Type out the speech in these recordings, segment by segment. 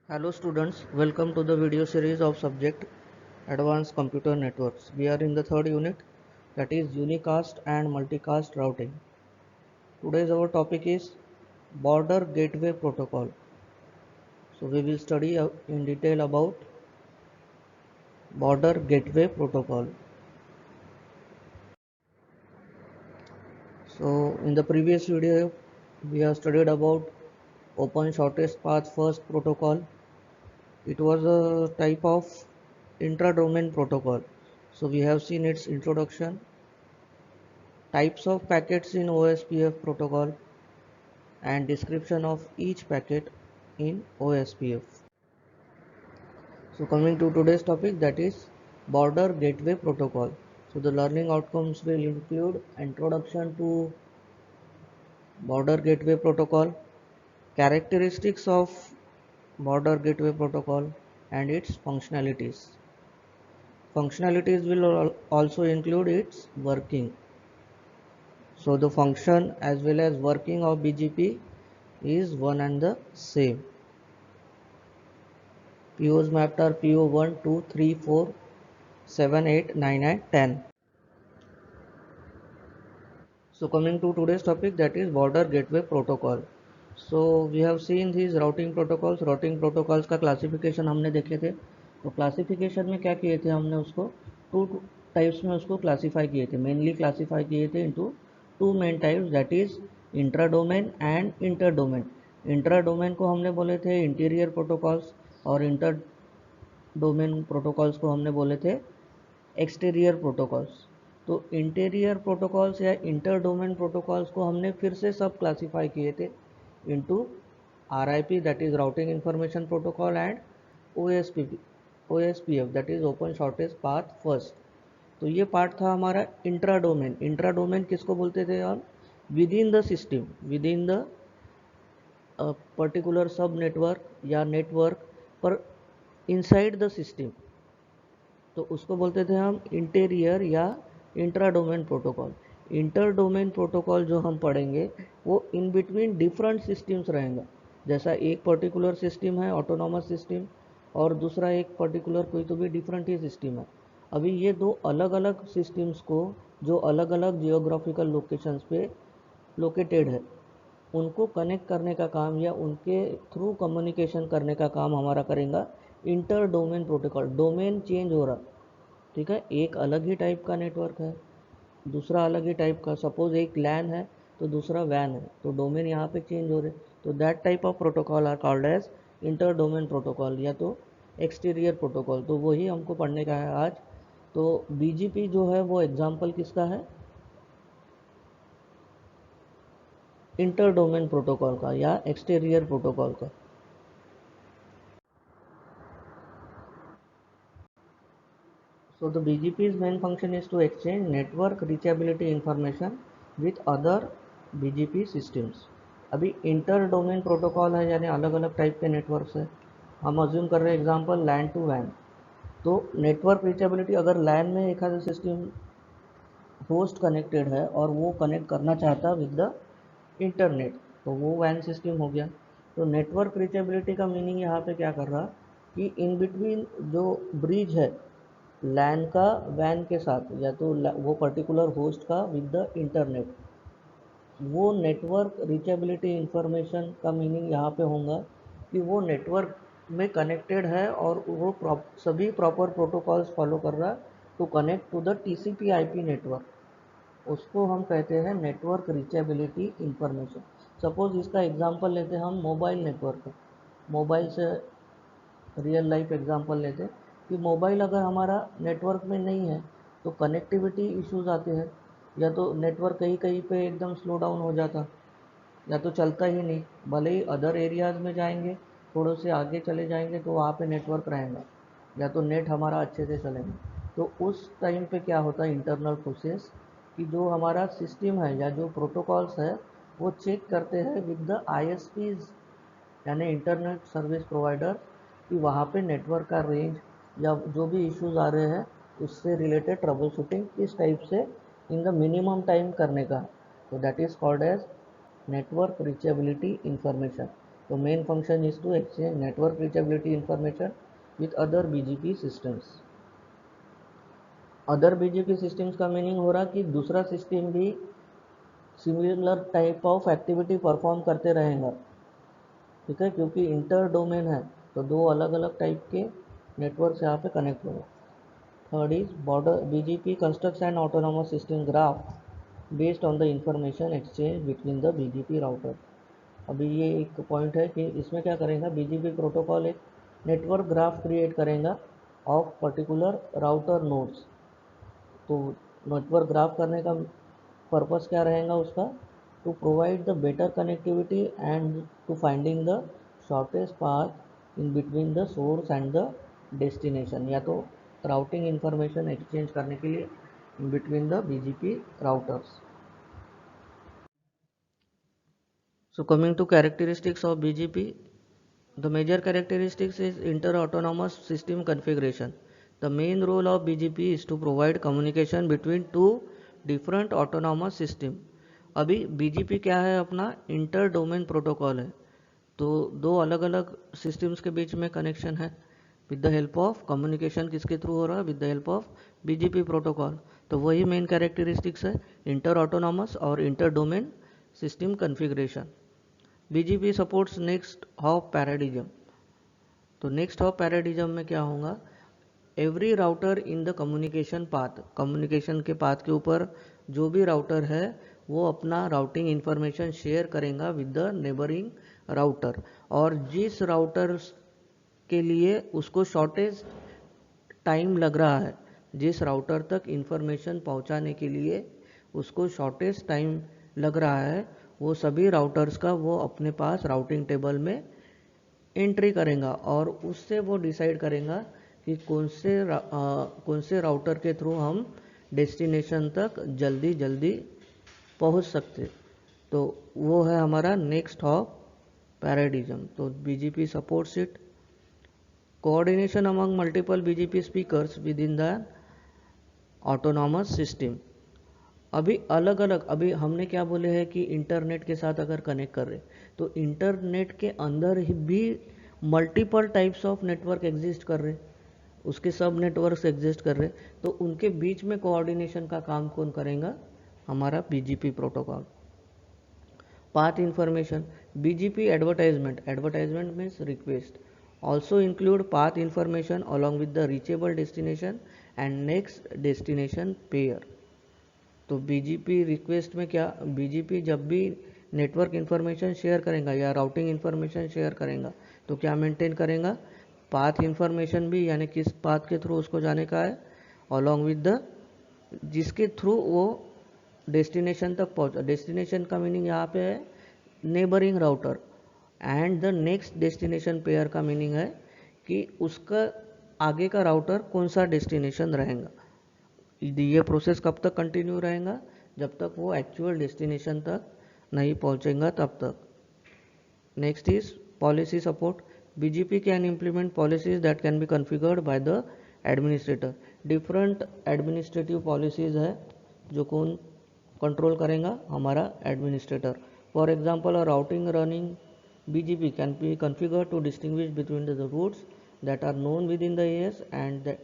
Hello students, welcome to the video series of subject Advanced Computer Networks. We are in the third unit, that is unicast and multicast routing. Today's our topic is Border Gateway Protocol. So we will study in detail about Border Gateway Protocol. So in the previous video we have studied about Open Shortest Path First protocol. It was a type of intra-domain protocol. So we have seen its introduction, types of packets in OSPF protocol, and description of each packet in OSPF. So coming to today's topic, that is Border Gateway Protocol. So the learning outcomes will include introduction to Border Gateway Protocol, characteristics of Border Gateway Protocol and its functionalities. Functionalities will also include its working. So the function as well as working of BGP is one and the same. POs mapped are PO 1, 2, 3, 4, 7, 8, 9 and 10. So coming to today's topic, that is Border Gateway Protocol. So we have seen these routing protocols. Routing protocols का classification हमने देखे थे. तो classification में क्या किए थे हमने उसको two types में उसको classify किए थे. Mainly classify किए थे into two main types, that is intra-domain and inter-domain. Intra-domain को हमने बोले थे interior protocols और inter-domain protocols को हमने बोले थे एक्सटीरियर प्रोटोकॉल्स. तो इंटीरियर प्रोटोकॉल्स या इंटर डोमेन प्रोटोकॉल्स को हमने फिर से सब क्लासीफाई किए थे into RIP, that is routing information protocol, and OSPF that is open shortest path first. तो ये पार्ट था हमारा इंट्रा डोमेन. इंट्रा डोमेन किसको बोलते थे हम? With in the system, with in the particular सब नेटवर्क या नेटवर्क पर इनसाइड द सिस्टम, तो उसको बोलते थे हम इंटीरियर या intra domain protocol. Inter domain protocol जो हम पढ़ेंगे वो इन बिटवीन डिफरेंट सिस्टम्स रहेगा. जैसा एक पर्टिकुलर सिस्टम है ऑटोनॉमस सिस्टम और दूसरा एक पर्टिकुलर कोई तो भी डिफरेंट ही सिस्टम है. अभी ये दो अलग अलग सिस्टम्स को जो अलग अलग जियोग्राफिकल लोकेशंस पे लोकेटेड है उनको कनेक्ट करने का काम या उनके थ्रू कम्युनिकेशन करने का काम हमारा करेगा inter domain protocol. Domain change हो रहा, ठीक है, एक अलग ही टाइप का नेटवर्क है, दूसरा अलग ही टाइप का, सपोज एक लैन है तो दूसरा वैन है, तो डोमेन यहाँ पे चेंज हो रहे. तो that type of protocol are called as inter domain protocol या तो एक्सटीरियर प्रोटोकॉल. तो वही हमको पढ़ने का है आज. तो BGP जो है वो एग्जाम्पल किसका है? इंटर डोमेन प्रोटोकॉल का या एक्सटीरियर प्रोटोकॉल का. So the BGP's main function is to exchange network reachability information with other BGP systems. अभी इंटर डोमेन प्रोटोकॉल है यानी अलग अलग टाइप के नेटवर्क्स है. हम अज्यूम कर रहे हैं एग्जांपल लैन टू वैन. तो नेटवर्क रीचेबिलिटी, अगर लैन में एक आधा सिस्टम होस्ट कनेक्टेड है और वो कनेक्ट करना चाहता है विद द इंटरनेट, तो वो वैन सिस्टम हो गया. तो नेटवर्क रीचेबिलिटी का मीनिंग यहाँ पे क्या कर रहा कि इन बिटवीन जो ब्रिज है लैन का वैन के साथ या तो वो पर्टिकुलर होस्ट का विद द इंटरनेट, वो नेटवर्क रीचेबिलिटी इंफॉर्मेशन का मीनिंग यहाँ पे होगा कि वो नेटवर्क में कनेक्टेड है और वो सभी प्रॉपर प्रोटोकॉल्स फॉलो कर रहा है to connect to the TCP IP network. उसको हम कहते हैं नेटवर्क रीचेबिलिटी इंफॉर्मेशन. सपोज इसका एग्जांपल लेते हैं हम मोबाइल नेटवर्क. मोबाइल से रियल लाइफ एग्जांपल लेते कि मोबाइल अगर हमारा नेटवर्क में नहीं है तो कनेक्टिविटी इश्यूज आते हैं, या तो नेटवर्क कहीं कहीं पे एकदम स्लो डाउन हो जाता या तो चलता ही नहीं. भले ही अदर एरियाज़ में जाएंगे, थोड़े से आगे चले जाएंगे तो वहाँ पे नेटवर्क रहेगा या तो नेट हमारा अच्छे से चलेगा. तो उस टाइम पे क्या होता है इंटरनल प्रोसेस कि जो हमारा सिस्टम है या जो प्रोटोकॉल्स है वो चेक करते हैं विद द ISPs यानी इंटरनेट सर्विस प्रोवाइडर कि वहाँ पे नेटवर्क का रेंज या जो भी इश्यूज आ रहे हैं उससे रिलेटेड ट्रबल शूटिंग किस टाइप से इन द मिनिमम टाइम करने का. तो that is called edge network reachability information. तो main function is to exchange network reachability information with other BGP systems. Other BGP systems का मीनिंग हो रहा कि दूसरा सिस्टम भी similar type of activity perform करते रहेगा, ठीक है, क्योंकि इंटर डोमेन है तो दो अलग अलग टाइप के नेटवर्क यहाँ पे कनेक्ट होगा। Third is border BGP constructs and autonomous system graph based on the information exchange between the BGP router. अभी ये एक पॉइंट है कि इसमें क्या करेगा, BGP प्रोटोकॉल एक नेटवर्क ग्राफ क्रिएट करेगा ऑफ पर्टिकुलर राउटर नोड्स। तो नेटवर्क ग्राफ करने का पर्पस क्या रहेगा उसका, to provide the better connectivity and to finding the shortest path in between the source and the destination, या तो राउटिंग इंफॉर्मेशन एक्सचेंज करने के लिए in between the BGP routers. So coming to characteristics of BGP, the major characteristics is inter-autonomous system configuration. The main role of BGP is to provide communication between two different autonomous system. अभी BGP क्या है, अपना inter domain protocol है, तो दो अलग अलग systems के बीच में कनेक्शन है with the help of communication. किसके थ्रू हो रहा है, with the help of BGP protocol. तो वही मेन कैरेक्टरिस्टिक्स है, इंटर ऑटोनॉमस और inter domain system configuration. BGP supports next hop paradigm. तो नेक्स्ट हॉप पैराडिज्म में क्या होगा, every router in the communication path, communication के पाथ के ऊपर जो भी राउटर है वो अपना राउटिंग इंफॉर्मेशन शेयर करेगा विद द नेबरिंग राउटर, और जिस राउटर के लिए उसको शॉर्टेज टाइम लग रहा है, जिस राउटर तक इंफॉर्मेशन पहुंचाने के लिए उसको शॉर्टेज टाइम लग रहा है, वो सभी राउटर्स का वो अपने पास राउटिंग टेबल में एंट्री करेगा, और उससे वो डिसाइड करेगा कि कौन से राउटर के थ्रू हम डेस्टिनेशन तक जल्दी जल्दी पहुंच सकते। तो वो है हमारा नेक्स्ट हॉप पैराडिज्म। तो BGP supports it. Coordination among multiple BGP speakers with in the autonomous system. अभी अलग अलग, अभी हमने क्या बोले हैं कि इंटरनेट के साथ अगर कनेक्ट कर रहे तो इंटरनेट के अंदर ही भी multiple types of network exist कर रहे, उसके सब नेटवर्क्स एग्जिस्ट कर रहे, तो उनके बीच में कोऑर्डिनेशन का काम कौन करेगा, हमारा BGP protocol. Path information, BGP advertisement, advertisement means request, also include path information along with the reachable destination and next destination pair. तो BGP रिक्वेस्ट में क्या, BGP जब भी नेटवर्क इन्फॉर्मेशन शेयर करेगा या राउटिंग इन्फॉर्मेशन शेयर करेगा तो क्या मेंटेन करेगा, पाथ इन्फॉर्मेशन भी, यानी किस पाथ के थ्रू उसको जाने का है, अलॉन्ग विद द जिसके थ्रू वो डेस्टिनेशन तक पहुंचा। डेस्टिनेशन का मीनिंग यहाँ पे है neighbouring router, and the next destination pair का मीनिंग है कि उसका आगे का राउटर कौन सा डेस्टिनेशन रहेगा। ये प्रोसेस कब तक कंटिन्यू रहेगा, जब तक वो एक्चुअल डेस्टिनेशन तक नहीं पहुंचेगा तब तक। Next is policy support, BGP can implement policies that can be configured by the administrator. Different administrative policies है जो कौन कंट्रोल करेगा, हमारा administrator. For example a routing running BGP can be configured to distinguish between the routes that are known within the AS and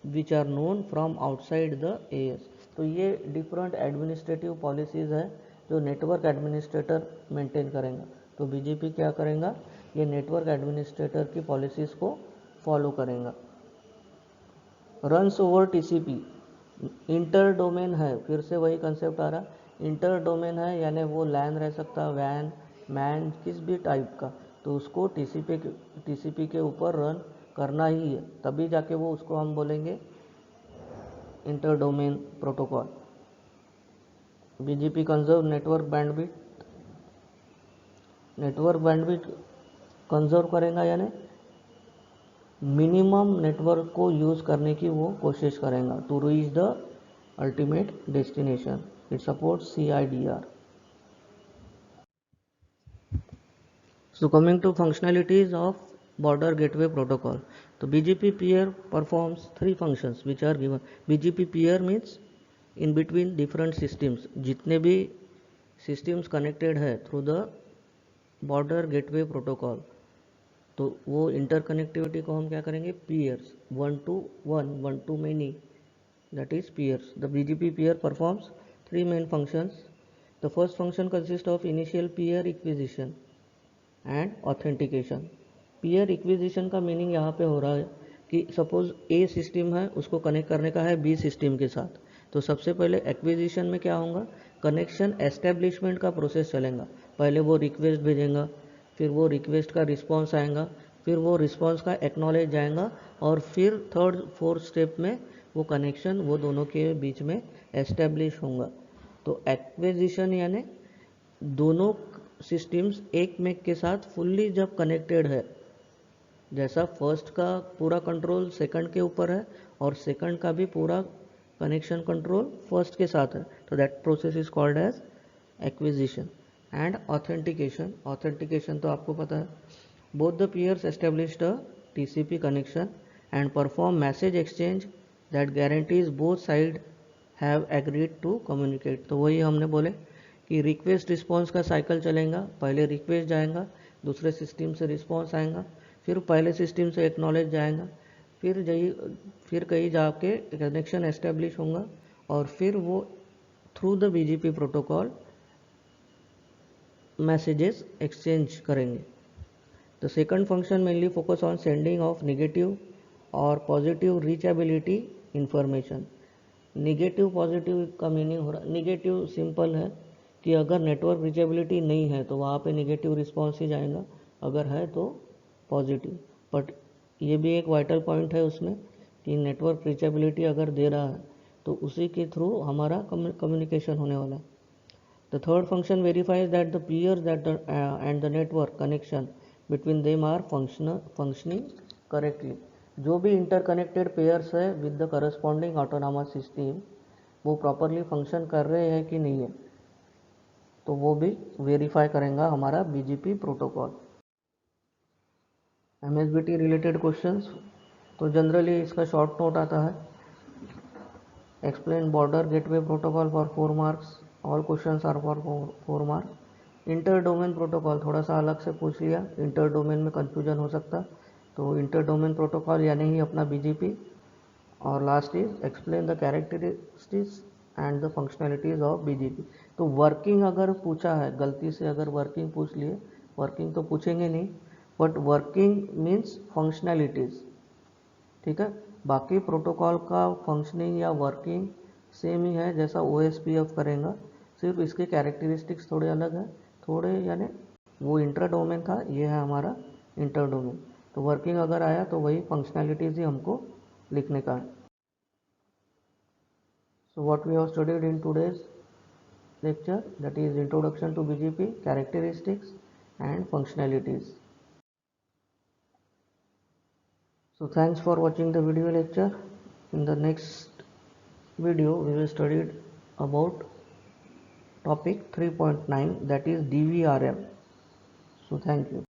which are known from outside the AS। तो ये different administrative policies है जो network administrator maintain करेगा। तो BGP क्या करेगा, ये network administrator की पॉलिसीज़ को फॉलो करेगा। Runs over TCP, inter domain है, फिर से वही कंसेप्ट आ रहा, इंटर डोमेन है यानी वो लैन रह सकता, वैन, मैन, किस भी टाइप का, तो उसको TCP के ऊपर रन करना ही है, तभी जाके वो उसको हम बोलेंगे inter domain protocol. BGP conserve network bandwidth conserve करेगा, यानी मिनिमम नेटवर्क को यूज़ करने की वो कोशिश करेगा to reach the ultimate destination. It supports CIDR। So coming to functionalities of border gateway protocol, तो BGP peer performs three functions which are given. BGP peer means in between different systems, जितने भी systems connected है through the border gateway protocol, तो वो interconnectivity को हम क्या करेंगे, peers, 1 to 1, 1 to many, that is peers. The BGP peer performs three main functions. The first function consists of initial peer acquisition and authentication. peer acquisition का meaning यहाँ पे हो रहा है कि सपोज ए सिस्टम है, उसको कनेक्ट करने का है बी सिस्टम के साथ, तो सबसे पहले एक्विजिशन में क्या होगा, कनेक्शन एस्टेब्लिशमेंट का प्रोसेस चलेगा। पहले वो रिक्वेस्ट भेजेगा, फिर वो रिक्वेस्ट का रिस्पॉन्स आएगा, फिर वो रिस्पॉन्स का एक्नॉलेज जाएगा, और फिर थर्ड फोर्थ स्टेप में वो कनेक्शन वो दोनों के बीच में एस्टेब्लिश होगा। तो एक्विजिशन यानी दोनों सिस्टम्स एक मेक के साथ फुल्ली जब कनेक्टेड है, जैसा फर्स्ट का पूरा कंट्रोल सेकंड के ऊपर है और सेकंड का भी पूरा कनेक्शन कंट्रोल फर्स्ट के साथ है, तो that process is called as acquisition. And authentication, authentication तो आपको पता है, both the peers established a TCP connection and perform message exchange that guarantees both sides have agreed to communicate। तो वही हमने बोले कि रिक्वेस्ट रिस्पॉन्स का साइकिल चलेगा, पहले रिक्वेस्ट जाएगा, दूसरे सिस्टम से रिस्पॉन्स आएगा, फिर पहले सिस्टम से एक्नॉलेज जाएगा, फिर कहीं जाके कनेक्शन एस्टेब्लिश होगा, और फिर वो through the BGP protocol messages exchange करेंगे। The second function mainly focus on sending of negative or positive reachability information। Negative positive का मीनिंग हो रहा, निगेटिव सिंपल है कि अगर नेटवर्क रीचेबिलिटी नहीं है तो वहाँ पे निगेटिव रिस्पॉन्स ही जाएगा, अगर है तो पॉजिटिव। बट ये भी एक वाइटल पॉइंट है उसमें कि नेटवर्क रीचेबिलिटी अगर दे रहा है तो उसी के थ्रू हमारा कम्युनिकेशन होने वाला है। The third function verifies that the peers that and the network connection between them are functioning correctly। जो भी इंटरकनेक्टेड पेयर्स है with the corresponding autonomous system, वो प्रॉपरली फंक्शन कर रहे हैं कि नहीं है, तो वो भी वेरीफाई करेगा हमारा BGP protocol. MSBT related questions, तो जनरली इसका शॉर्ट नोट आता है, explain border gateway protocol for 4 marks, all questions are for 4 marks. Inter domain protocol थोड़ा सा अलग से पूछ लिया, इंटर डोमेन में कन्फ्यूजन हो सकता, तो इंटर डोमेन प्रोटोकॉल यानी ही अपना BGP। और last is explain the characteristics and the functionalities of BGP। तो वर्किंग अगर पूछा है, गलती से अगर वर्किंग पूछ लिए, वर्किंग तो पूछेंगे नहीं, बट वर्किंग मीन्स फंक्शनैलिटीज़, ठीक है। बाकी प्रोटोकॉल का फंक्शनिंग या वर्किंग सेम ही है जैसा OSPF करेगा, सिर्फ इसके कैरेक्टरिस्टिक्स थोड़े अलग है, थोड़े यानी वो इंटर डोमेन था, ये है हमारा इंटर डोमेन। तो वर्किंग अगर आया तो वही फंक्शनैलिटीज़ ही हमको लिखने का है। So what we have studied in today's lecture, that is introduction to BGP, characteristics and functionalities. So thanks for watching the video lecture. In the next video we will study about topic 3.9, that is DVRM. So thank you.